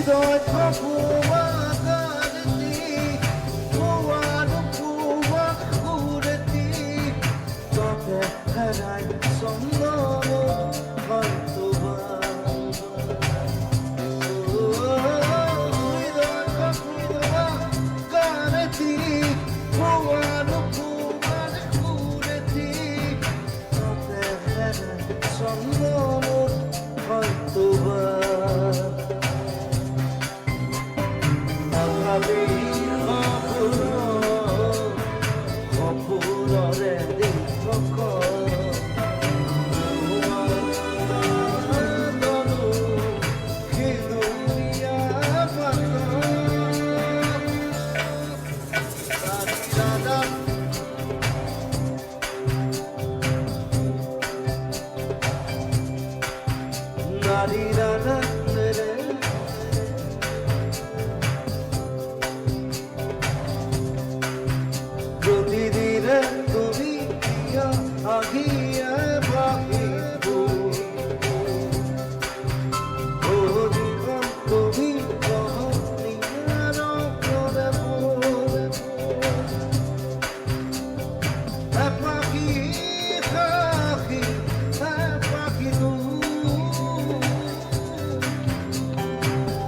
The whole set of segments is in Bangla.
হৃদয় খপুয়া গারতি ভুয়ার ভুয়া ঘুরতি তোকে হারাই সন্দন হয়তো হৃদয় খপুয়া গারতি ভুয়ার ভুয়ার ঘুরতি তোকে হারাই সন্দন হয়তো খপুরে দিন নারী রাধা প্রতিদিনে তুমি আগিয়ে বাকি তুমি পাখি পাখি পাখি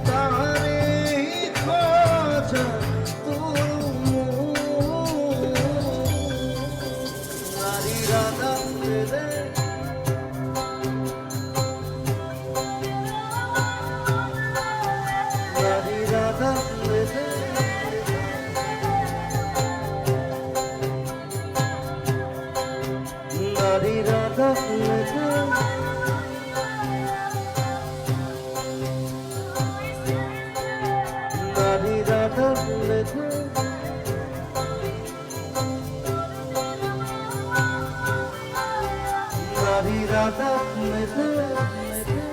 তারে খোঁজা Nari Radha Nari Radha Nari Radha